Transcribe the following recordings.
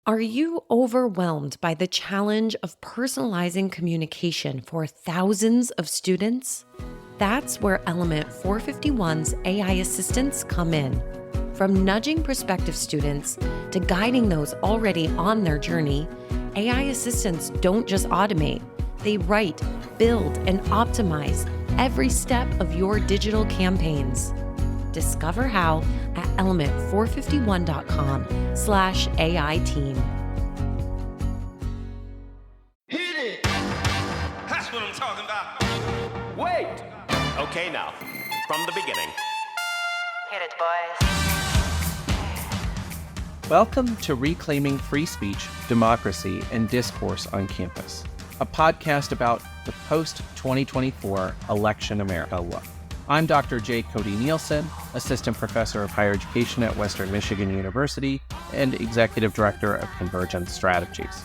Are you overwhelmed by the challenge of personalizing communication for thousands of students? That's where Element 451's AI assistants come in. From nudging prospective students to guiding those already on their journey, AI assistants don't just automate, they write, build, and optimize every step of your digital campaigns. Discover how at element451.com/AI team. Hit it! That's what I'm talking about. Wait! Okay, now, from the beginning. Hit it, boys. Welcome to Reclaiming Free Speech, Democracy, and Discourse on Campus, a podcast about the post-2024 election America look. I'm Dr. Cody Nielsen, Assistant Professor of Higher Education at Western Michigan University and Executive Director of Convergence Strategies.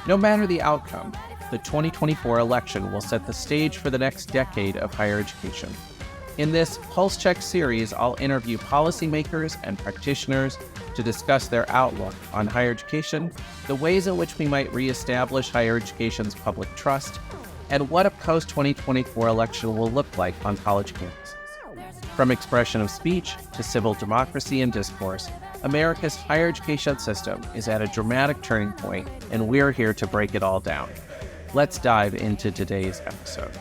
No matter the outcome, the 2024 election will set the stage for the next decade of higher education. In this Pulse Check series, I'll interview policymakers and practitioners to discuss their outlook on higher education, the ways in which we might reestablish higher education's public trust, and what a post-2024 election will look like on college campuses. From expression of speech to civil democracy and discourse, America's higher education system is at a dramatic turning point, and we're here to break it all down. Let's dive into today's episode.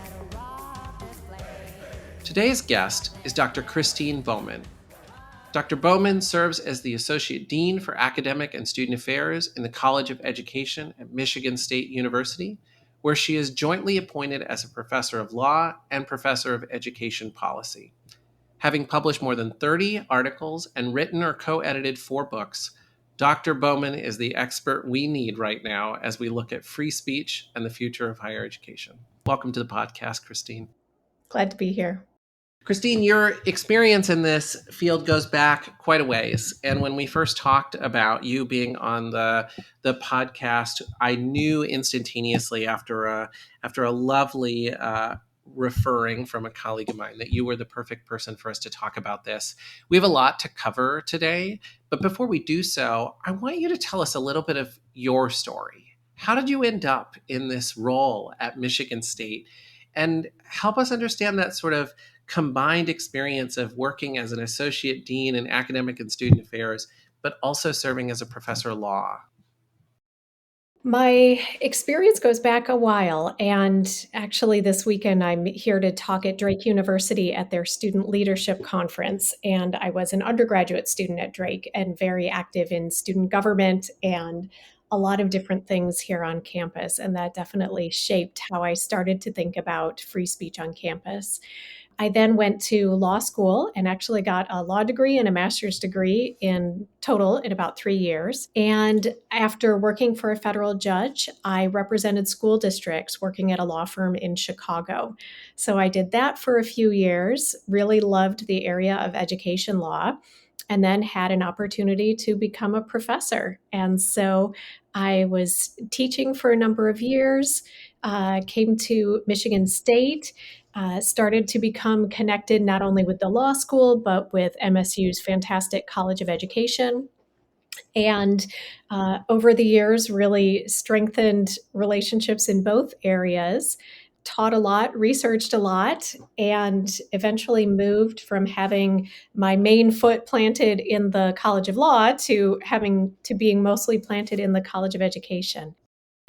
Today's guest is Dr. Kristine Bowman. Dr. Bowman serves as the Associate Dean for Academic and Student Affairs in the College of Education at Michigan State University, where she is jointly appointed as a professor of law and professor of education policy. Having published more than 30 articles and written or co-edited 4 books, Dr. Bowman is the expert we need right now as we look at free speech and the future of higher education. Welcome to the podcast, Kristine. Glad to be here. Kristine, your experience in this field goes back quite a ways. And when we first talked about you being on the podcast, I knew instantaneously after a lovely referring from a colleague of mine that you were the perfect person for us to talk about this. We have a lot to cover today, but before we do so, I want you to tell us a little bit of your story. How did you end up in this role at Michigan State? And help us understand that sort of combined experience of working as an associate dean in academic and student affairs, but also serving as a professor of law. My experience goes back a while, and actually this weekend I'm here to talk at Drake University at their Student Leadership Conference, and I was an undergraduate student at Drake and very active in student government and a lot of different things here on campus, and that definitely shaped how I started to think about free speech on campus. I then went to law school and actually got a law degree and a master's degree in total in about 3 years. And after working for a federal judge, I represented school districts working at a law firm in Chicago. So I did that for a few years, really loved the area of education law, and then had an opportunity to become a professor. And so I was teaching for a number of years, came to Michigan State, started to become connected not only with the law school, but with MSU's fantastic College of Education. And over the years, really strengthened relationships in both areas, taught a lot, researched a lot, and eventually moved from having my main foot planted in the College of Law to being mostly planted in the College of Education.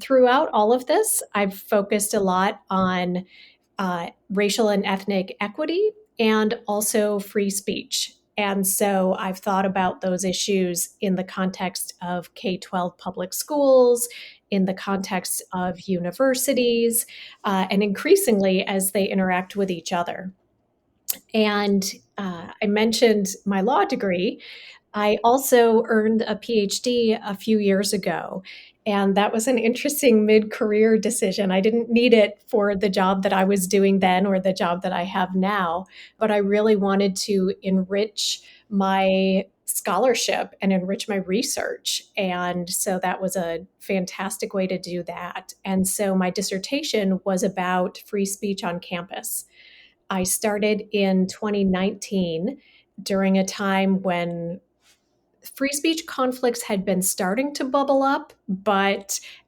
Throughout all of this, I've focused a lot on racial and ethnic equity and also free speech. And so I've thought about those issues in the context of K-12 public schools, in the context of universities, and increasingly as they interact with each other. And I mentioned my law degree. I also earned a PhD a few years ago, and that was an interesting mid-career decision. I didn't need it for the job that I was doing then or the job that I have now, but I really wanted to enrich my scholarship and enrich my research. And so that was a fantastic way to do that. And so my dissertation was about free speech on campus. I started in 2019 during a time when free speech conflicts had been starting to bubble up,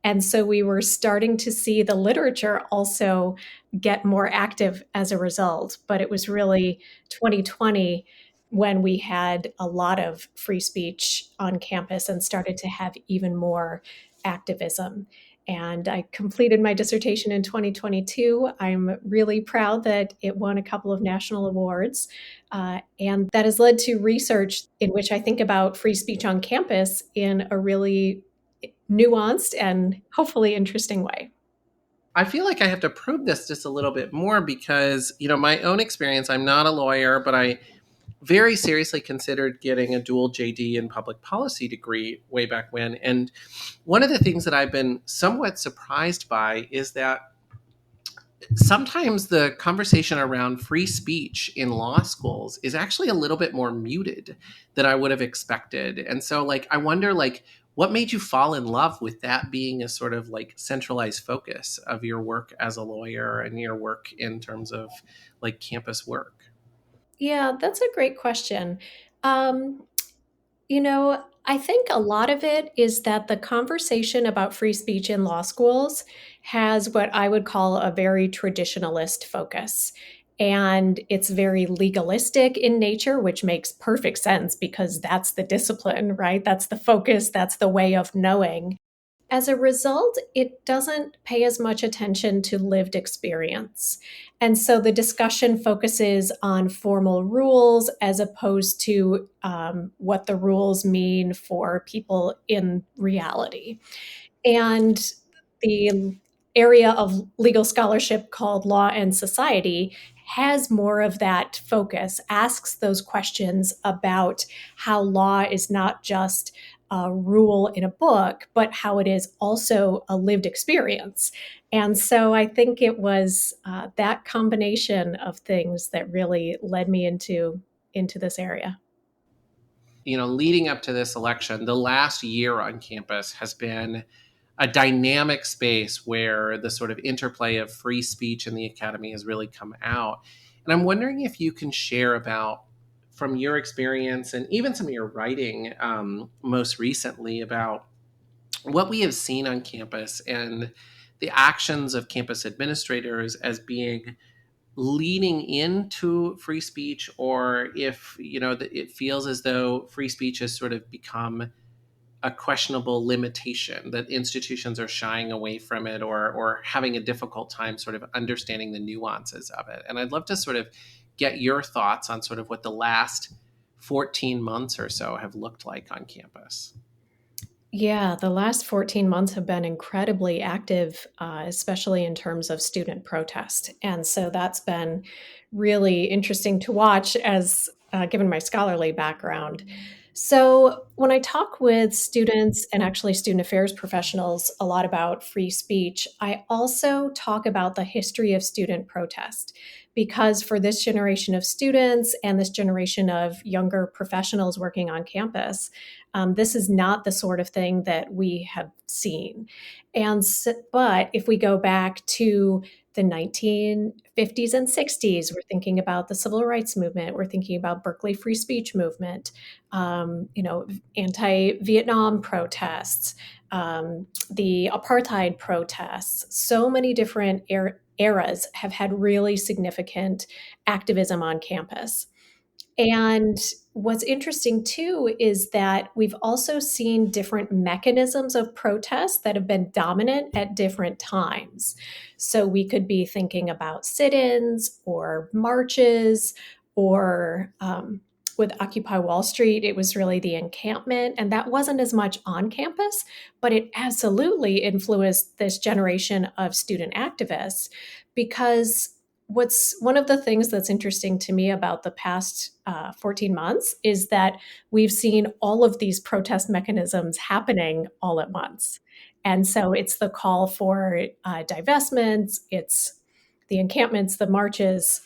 and so we were starting to see the literature also get more active as a result. But it was really 2020 when we had a lot of free speech on campus and started to have even more activism. And I completed my dissertation in 2022. I'm really proud that it won a couple of national awards. And that has led to research in which I think about free speech on campus in a really nuanced and hopefully interesting way. I feel like I have to probe this just a little bit more because, my own experience, I'm not a lawyer, but I very seriously considered getting a dual JD in public policy degree way back when. And one of the things that I've been somewhat surprised by is that sometimes the conversation around free speech in law schools is actually a little bit more muted than I would have expected. And so I wonder what made you fall in love with that being a sort of centralized focus of your work as a lawyer and your work in terms of campus work? Yeah, that's a great question. Um, I think a lot of it is that the conversation about free speech in law schools has what I would call a very traditionalist focus. And it's very legalistic in nature, which makes perfect sense because that's the discipline, right? That's the focus, that's the way of knowing. As a result, it doesn't pay as much attention to lived experience. And so the discussion focuses on formal rules as opposed to what the rules mean for people in reality. And the area of legal scholarship called Law and Society has more of that focus, asks those questions about how law is not just a rule in a book, but how it is also a lived experience. And so I think it was that combination of things that really led me into this area. Leading up to this election, the last year on campus has been a dynamic space where the sort of interplay of free speech and the academy has really come out. And I'm wondering if you can share about, from your experience and even some of your writing most recently, about what we have seen on campus and the actions of campus administrators as being leaning into free speech, or if it feels as though free speech has sort of become a questionable limitation, that institutions are shying away from it or having a difficult time sort of understanding the nuances of it. And I'd love to sort of get your thoughts on sort of what the last 14 months or so have looked like on campus. Yeah, the last 14 months have been incredibly active, especially in terms of student protest. And so that's been really interesting to watch as given my scholarly background. So when I talk with students and actually student affairs professionals a lot about free speech, I also talk about the history of student protest. Because for this generation of students and this generation of younger professionals working on campus, this is not the sort of thing that we have seen. But if we go back to the 1950s and 60s, we're thinking about the civil rights movement, we're thinking about Berkeley free speech movement, anti-Vietnam protests, the apartheid protests. So many different eras have had really significant activism on campus. And what's interesting too is that we've also seen different mechanisms of protest that have been dominant at different times. So we could be thinking about sit ins or marches, or with Occupy Wall Street, it was really the encampment. And that wasn't as much on campus, but it absolutely influenced this generation of student activists because what's one of the things that's interesting to me about the past 14 months is that we've seen all of these protest mechanisms happening all at once. And so it's the call for divestments, it's the encampments, the marches,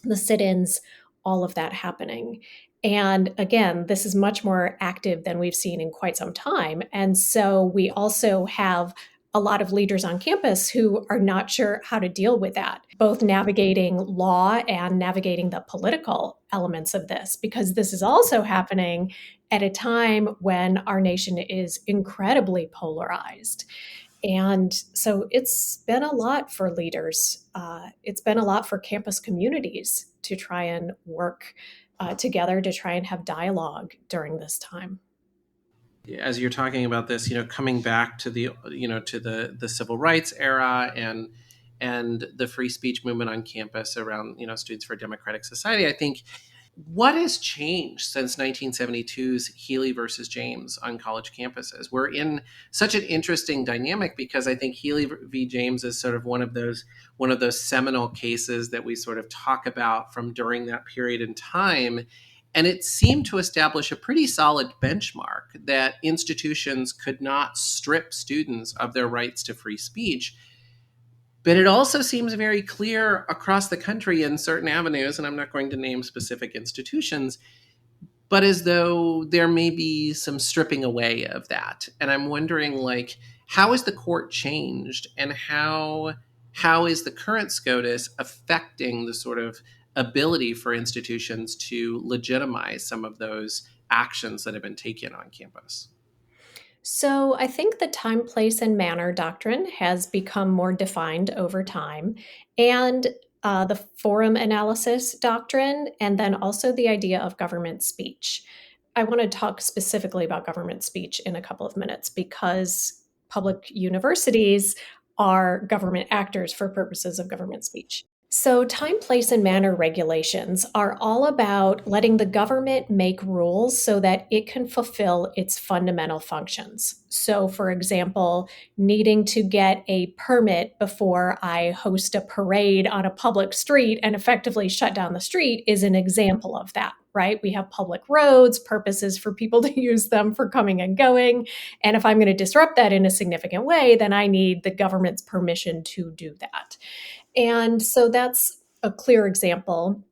the sit-ins, all of that happening. And again, this is much more active than we've seen in quite some time. And so we also have a lot of leaders on campus who are not sure how to deal with that, both navigating law and navigating the political elements of this, because this is also happening at a time when our nation is incredibly polarized. And so it's been a lot for leaders. It's been a lot for campus communities to try and work together to try and have dialogue during this time. As you're talking about this, coming back to the civil rights era and the free speech movement on campus around Students for a Democratic Society, I think what has changed since 1972's Healy versus James on college campuses? We're in such an interesting dynamic because I think Healy v. James is sort of one of those seminal cases that we sort of talk about from during that period in time. And it seemed to establish a pretty solid benchmark that institutions could not strip students of their rights to free speech. But it also seems very clear across the country in certain avenues, and I'm not going to name specific institutions, but as though there may be some stripping away of that. And I'm wondering, how has the court changed, and how is the current SCOTUS affecting the sort of ability for institutions to legitimize some of those actions that have been taken on campus? So I think the time, place, and manner doctrine has become more defined over time, and the forum analysis doctrine, and then also the idea of government speech. I want to talk specifically about government speech in a couple of minutes because public universities are government actors for purposes of government speech. So, time, place, and manner regulations are all about letting the government make rules so that it can fulfill its fundamental functions. So, for example, needing to get a permit before I host a parade on a public street and effectively shut down the street is an example of that, right? We have public roads, purposes for people to use them for coming and going. And if I'm going to disrupt that in a significant way, then I need the government's permission to do that. And so that's a clear example.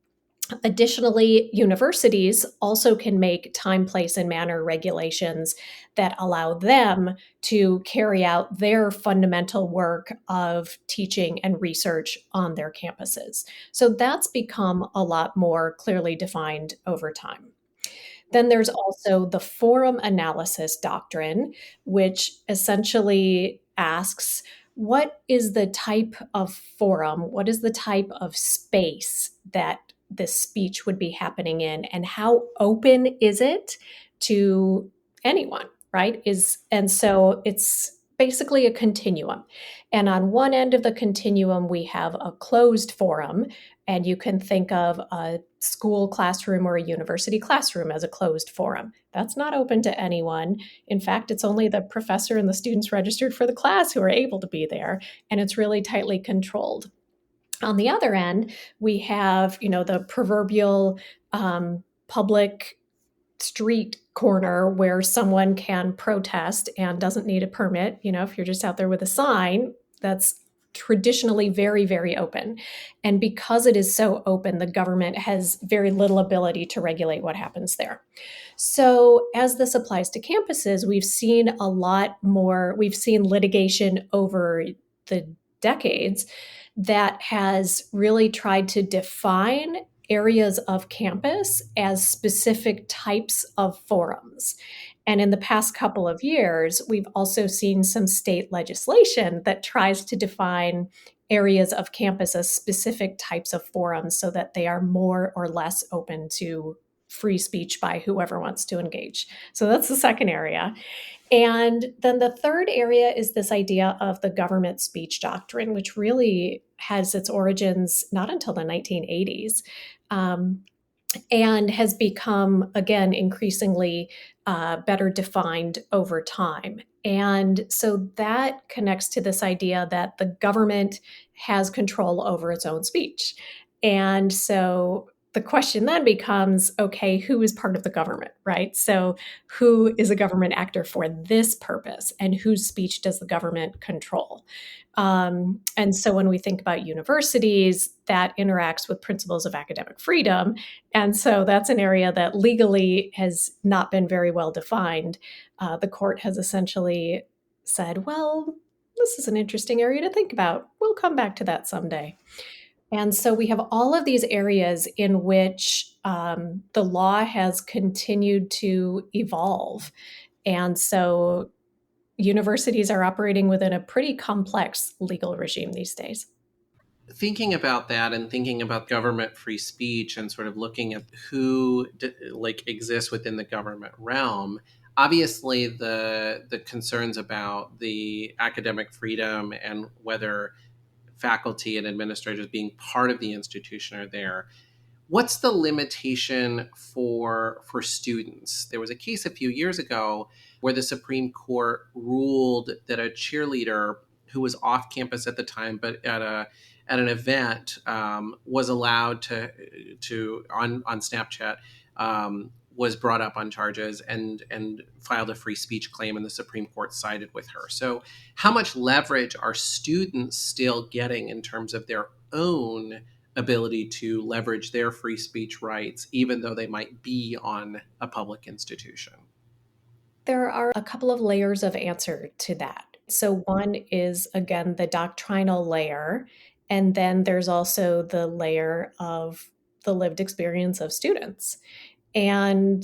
Additionally, universities also can make time, place, and manner regulations that allow them to carry out their fundamental work of teaching and research on their campuses. So that's become a lot more clearly defined over time. Then there's also the forum analysis doctrine, which essentially asks, what is the type of forum? What is the type of space that this speech would be happening in? And how open is it to anyone, right? And so it's basically a continuum. And on one end of the continuum, we have a closed forum, and you can think of a school classroom or a university classroom as a closed forum. That's not open to anyone. In fact, it's only the professor and the students registered for the class who are able to be there, and it's really tightly controlled. On the other end, we have, the proverbial public street corner where someone can protest and doesn't need a permit. If you're just out there with a sign, that's traditionally very, very open. And because it is so open, the government has very little ability to regulate what happens there. So as this applies to campuses, we've seen litigation over the decades that has really tried to define areas of campus as specific types of forums. And in the past couple of years, we've also seen some state legislation that tries to define areas of campus as specific types of forums so that they are more or less open to free speech by whoever wants to engage. So that's the second area. And then the third area is this idea of the government speech doctrine, which really has its origins not until the 1980s. And has become, again, increasingly better defined over time. And so that connects to this idea that the government has control over its own speech. And so the question then becomes, okay, who is part of the government, right? So who is a government actor for this purpose, and whose speech does the government control? And so when we think about universities, that interacts with principles of academic freedom. And so that's an area that legally has not been very well defined. The court has essentially said, well, the this is an interesting area to think about. We'll come back to that someday. And so we have all of these areas in which the law has continued to evolve. And so universities are operating within a pretty complex legal regime these days. Thinking about that and thinking about government free speech and sort of looking at who exists within the government realm, obviously the concerns about the academic freedom and whether faculty and administrators being part of the institution are there. What's the limitation for students? There was a case a few years ago where the Supreme Court ruled that a cheerleader who was off campus at the time, but at an event, was allowed to on Snapchat, was brought up on charges and filed a free speech claim, and the Supreme Court sided with her. So, how much leverage are students still getting in terms of their own ability to leverage their free speech rights, even though they might be on a public institution? There are a couple of layers of answer to that. So, one is, again, the doctrinal layer, and then there's also the layer of the lived experience of students. And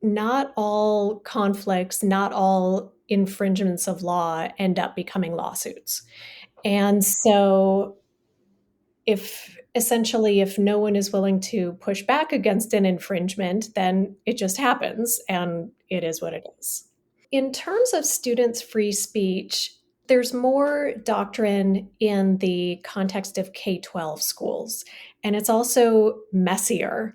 not all conflicts, not all infringements of law end up becoming lawsuits. And so, if no one is willing to push back against an infringement, then it just happens and it is what it is. In terms of students' free speech, there's more doctrine in the context of K-12 schools, and it's also messier.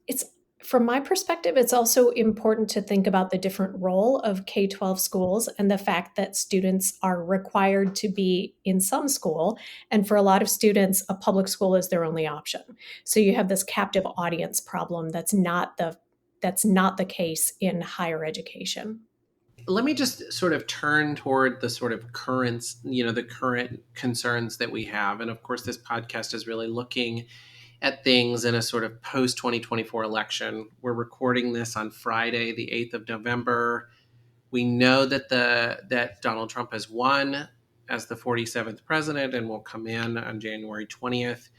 It's From my perspective, it's also important to think about the different role of K-12 schools and the fact that students are required to be in some school. And for a lot of students, a public school is their only option. So you have this captive audience problem that's not the case in higher education. Let me just sort of turn toward the sort of currents, the current concerns that we have. And of course, this podcast is really looking at things in a sort of post 2024 election. We're recording this on Friday, the 8th of November. We know that that Donald Trump has won as the 47th president and will come in on January 20th.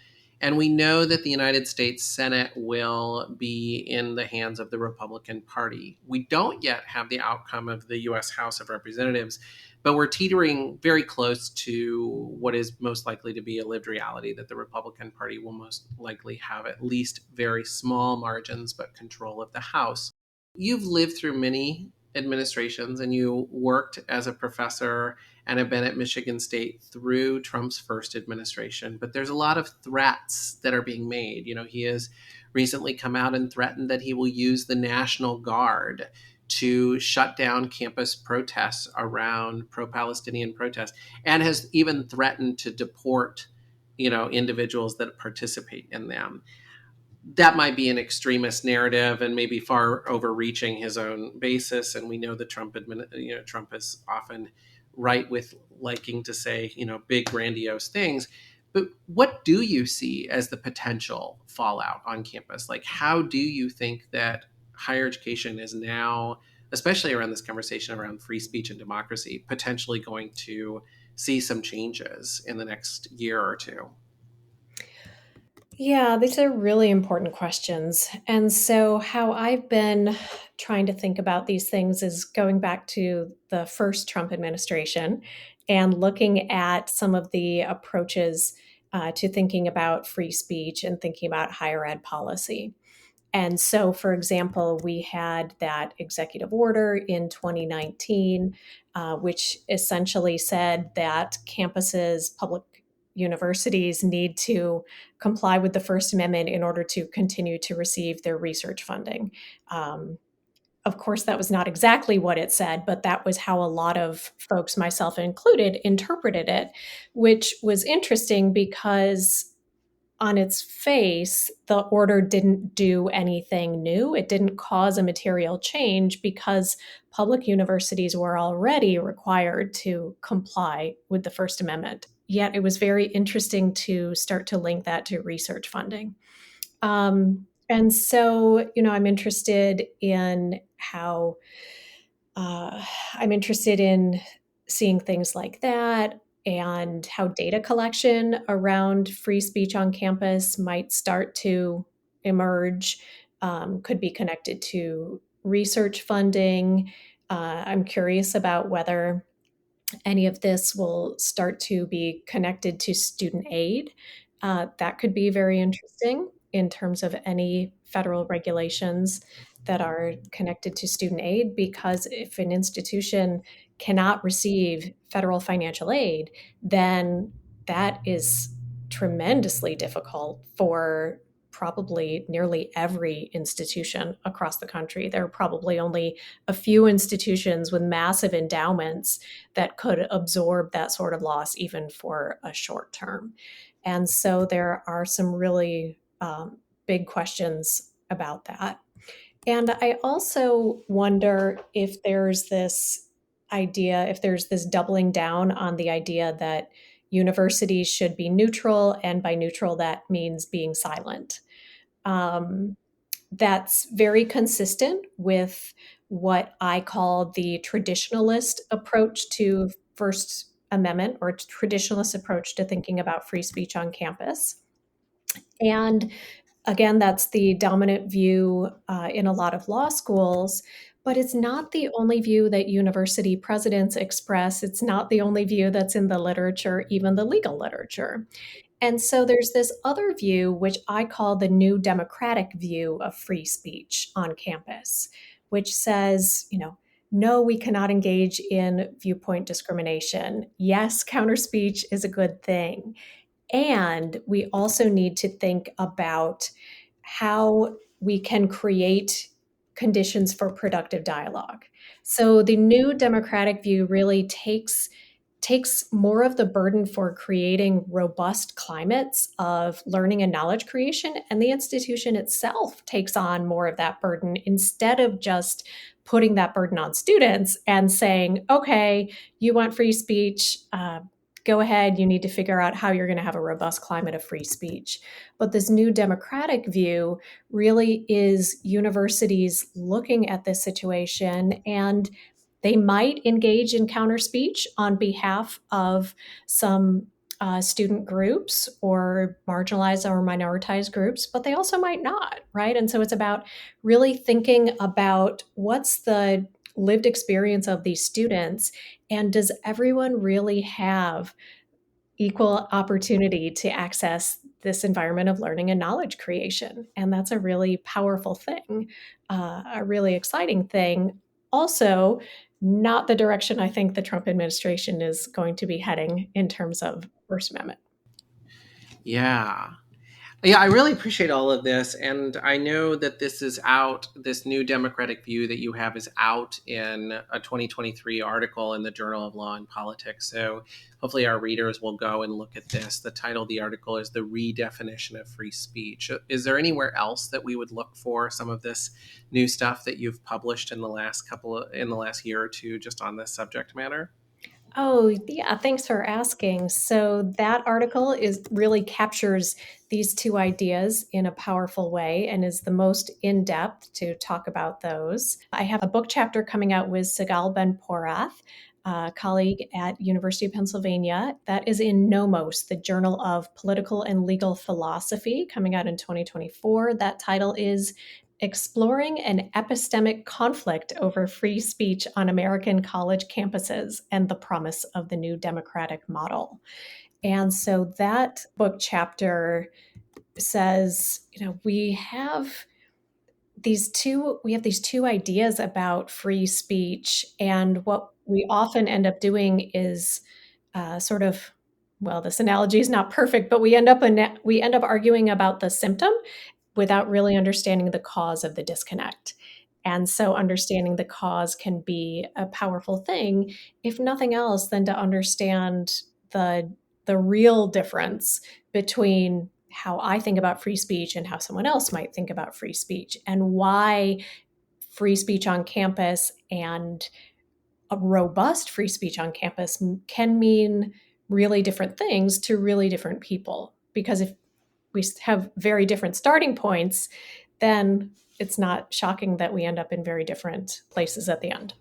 And we know that the United States Senate will be in the hands of the Republican Party. We don't yet have the outcome of the U.S. House of Representatives, but we're teetering very close to what is most likely to be a lived reality, that the Republican Party will most likely have at least very small margins, but control of the House. You've lived through many administrations and you worked as a professor and have been at Michigan State through Trump's first administration. But there's a lot of threats that are being made. He has recently come out and threatened that he will use the National Guard to shut down campus protests around pro-Palestinian protests, and has even threatened to deport, individuals that participate in them. That might be an extremist narrative and maybe far overreaching his own basis. And we know that Trump is often right with liking to say, big grandiose things. But what do you see as the potential fallout on campus? Like, how do you think that higher education is now, especially around this conversation around free speech and democracy, potentially going to see some changes in the next year or two? Yeah, these are really important questions. And so, how I've been trying to think about these things is going back to the first Trump administration and looking at some of the approaches to thinking about free speech and thinking about higher ed policy. And so, for example, we had that executive order in 2019, which essentially said that campuses, public universities need to comply with the First Amendment in order to continue to receive their research funding. Of course, that was not exactly what it said, but that was how a lot of folks, myself included, interpreted it, which was interesting because on its face, the order didn't do anything new. It didn't cause a material change because public universities were already required to comply with the First Amendment. Yet it was very interesting to start to link that to research funding. And so, I'm interested in how, I'm interested in seeing things like that and how data collection around free speech on campus might start to emerge, could be connected to research funding. I'm curious about whether any of this will start to be connected to student aid. That could be very interesting in terms of any federal regulations that are connected to student aid, because if an institution cannot receive federal financial aid, then that is tremendously difficult for probably nearly every institution across the country. There are probably only a few institutions with massive endowments that could absorb that sort of loss even for a short term. And so there are some really big questions about that. And I also wonder if there's this idea, if there's this doubling down on the idea that universities should be neutral, and by neutral, that means being silent. Um, that's very consistent with what I call the traditionalist approach to First Amendment, or traditionalist approach to thinking about free speech on campus. And again, that's the dominant view in a lot of law schools, but it's not the only view that university presidents express. It's not the only view that's in the literature, even the legal literature. And so there's this other view, which I call the new democratic view of free speech on campus, which says, no, we cannot engage in viewpoint discrimination. Yes, counter speech is a good thing. And we also need to think about how we can create conditions for productive dialogue. So the new democratic view really takes more of the burden for creating robust climates of learning and knowledge creation, and the institution itself takes on more of that burden, instead of just putting that burden on students and saying, okay, you want free speech, go ahead, you need to figure out how you're going to have a robust climate of free speech. But this new democratic view really is universities looking at this situation, and they might engage in counter speech on behalf of some student groups or marginalized or minoritized groups, but they also might not, right? And so it's about really thinking about what's the lived experience of these students, and does everyone really have equal opportunity to access this environment of learning and knowledge creation? And that's a really powerful thing, a really exciting thing. Also, not the direction I think the Trump administration is going to be heading in terms of First Amendment. Yeah. Yeah, I really appreciate all of this. And I know that this is out, this new democratic view that you have is out in a 2023 article in the Journal of Law and Politics. So hopefully our readers will go and look at this. The title of the article is The Redefinition of Free Speech. Is there anywhere else that we would look for some of this new stuff that you've published in the last year or two just on this subject matter? Oh, yeah, thanks for asking. So that article really captures these two ideas in a powerful way and is the most in-depth to talk about those. I have a book chapter coming out with Sigal Ben-Porath, a colleague at University of Pennsylvania. That is in Nomos, the Journal of Political and Legal Philosophy, coming out in 2024. That title is Exploring an Epistemic Conflict Over Free Speech on American College Campuses and the Promise of the New Democratic Model. And so that book chapter says, we have these two ideas about free speech, and what we often end up doing is this analogy is not perfect, but we end up arguing about the symptom without really understanding the cause of the disconnect. And so understanding the cause can be a powerful thing, if nothing else than to understand the real difference between how I think about free speech and how someone else might think about free speech, and why free speech on campus and a robust free speech on campus can mean really different things to really different people. Because if we have very different starting points, then it's not shocking that we end up in very different places at the end.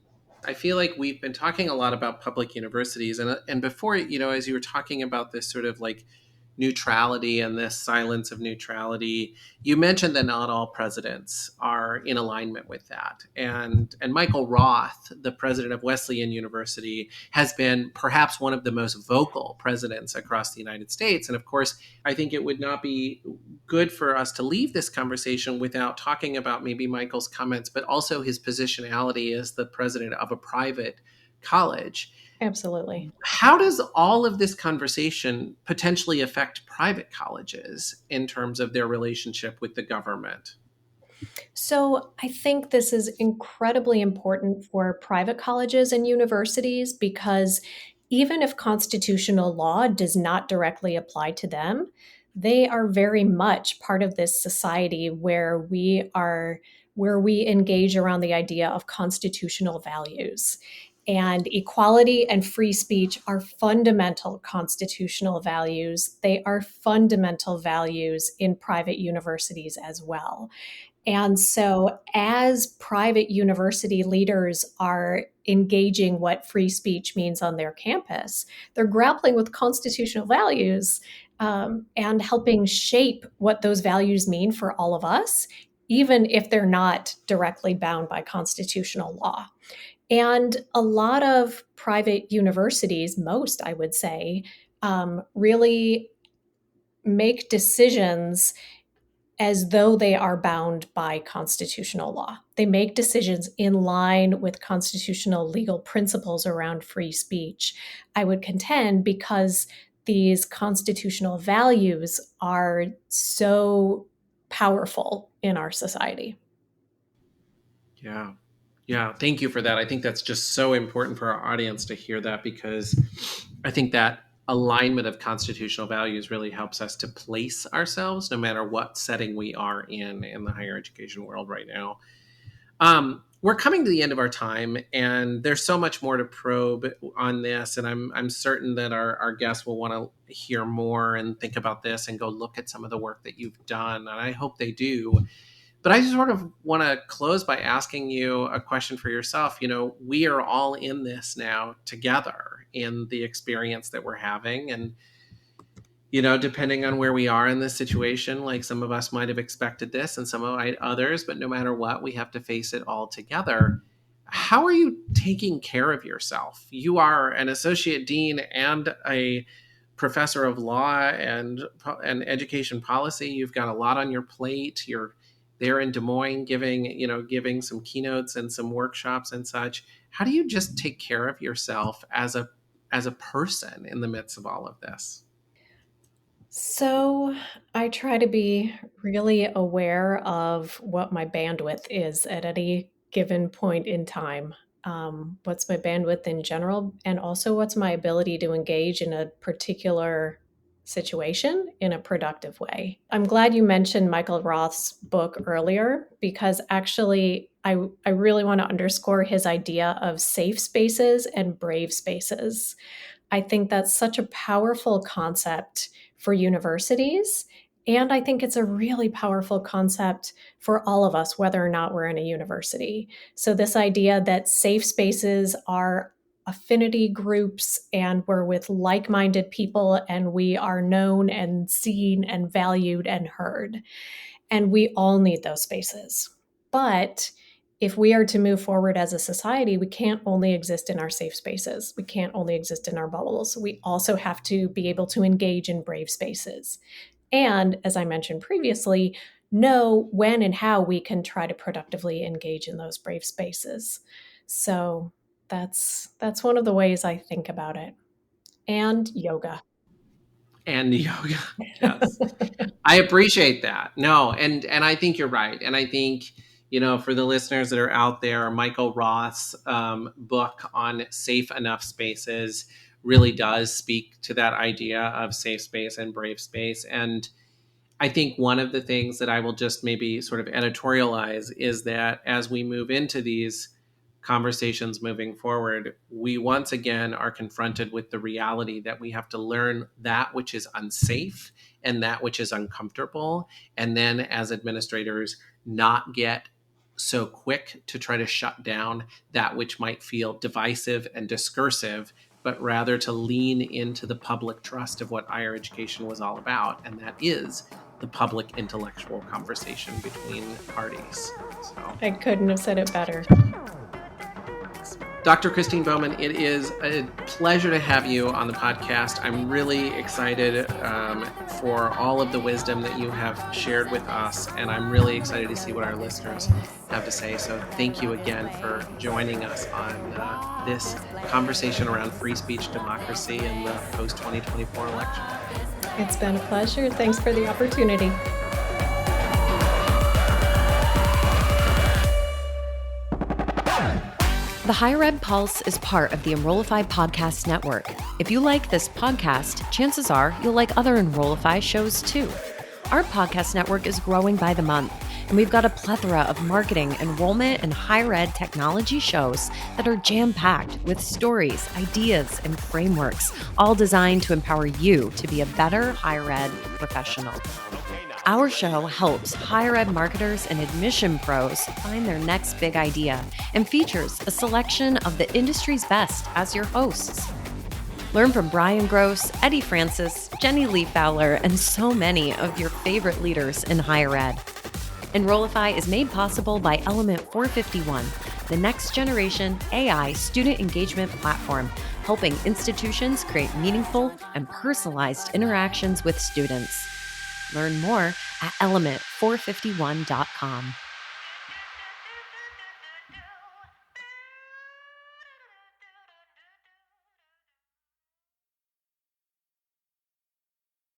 I feel like we've been talking a lot about public universities, and before, as you were talking about this sort of like neutrality and this silence of neutrality, you mentioned that not all presidents are in alignment with that. And Michael Roth, the president of Wesleyan University, has been perhaps one of the most vocal presidents across the United States. And of course, I think it would not be good for us to leave this conversation without talking about maybe Michael's comments, but also his positionality as the president of a private college. Absolutely. How does all of this conversation potentially affect private colleges in terms of their relationship with the government? So I think this is incredibly important for private colleges and universities because even if constitutional law does not directly apply to them, they are very much part of this society where we engage around the idea of constitutional values. And equality and free speech are fundamental constitutional values. They are fundamental values in private universities as well. And so, as private university leaders are engaging what free speech means on their campus, they're grappling with constitutional values and helping shape what those values mean for all of us, even if they're not directly bound by constitutional law. And a lot of private universities, most I would say, really make decisions as though they are bound by constitutional law. They make decisions in line with constitutional legal principles around free speech, I would contend, because these constitutional values are so powerful in our society. Yeah. Yeah. Thank you for that. I think that's just so important for our audience to hear that, because I think that alignment of constitutional values really helps us to place ourselves no matter what setting we are in the higher education world right now. We're coming to the end of our time, and there's so much more to probe on this. And I'm certain that our guests will want to hear more and think about this and go look at some of the work that you've done. And I hope they do. But I just sort of want to close by asking you a question for yourself. We are all in this now together in the experience that we're having. And, depending on where we are in this situation, like some of us might have expected this and some of others, but no matter what, we have to face it all together. How are you taking care of yourself? You are an associate dean and a professor of law and education policy. You've got a lot on your plate. You're there in Des Moines giving some keynotes and some workshops and such. How do you just take care of yourself as a person in the midst of all of this? So I try to be really aware of what my bandwidth is at any given point in time. What's my bandwidth in general, and also what's my ability to engage in a particular situation in a productive way. I'm glad you mentioned Michael Roth's book earlier, because actually I really want to underscore his idea of safe spaces and brave spaces. I think that's such a powerful concept for universities. And I think it's a really powerful concept for all of us, whether or not we're in a university. So, this idea that safe spaces are affinity groups and we're with like minded people and we are known and seen and valued and heard. And we all need those spaces. But if we are to move forward as a society, we can't only exist in our safe spaces. We can't only exist in our bubbles. We also have to be able to engage in brave spaces. And as I mentioned previously, know when and how we can try to productively engage in those brave spaces. So that's one of the ways I think about it. And yoga. And yoga. Yes. I appreciate that. No, and I think you're right. And I think, for the listeners that are out there, Michael Roth's book on safe enough spaces really does speak to that idea of safe space and brave space. And I think one of the things that I will just maybe sort of editorialize is that as we move into these conversations moving forward, we once again are confronted with the reality that we have to learn that which is unsafe and that which is uncomfortable. And then as administrators, not get so quick to try to shut down that which might feel divisive and discursive, but rather to lean into the public trust of what higher education was all about, and that is the public intellectual conversation between parties. So, I couldn't have said it better. Dr. Kristine Bowman, it is a pleasure to have you on the podcast. I'm really excited for all of the wisdom that you have shared with us, and I'm really excited to see what our listeners have to say. So thank you again for joining us on this conversation around free speech, democracy, and the post-2024 election. It's been a pleasure. Thanks for the opportunity. The Higher Ed Pulse is part of the Enrollify podcast network. If you like this podcast, chances are you'll like other Enrollify shows too. Our podcast network is growing by the month, and we've got a plethora of marketing, enrollment, and higher ed technology shows that are jam-packed with stories, ideas, and frameworks, all designed to empower you to be a better higher ed professional. Our show helps higher ed marketers and admission pros find their next big idea and features a selection of the industry's best as your hosts. Learn from Brian Gross, Eddie Francis, Jenny Lee Fowler, and so many of your favorite leaders in higher ed. Enrollify is made possible by Element 451, the next generation AI student engagement platform, helping institutions create meaningful and personalized interactions with students. Learn more at element451.com.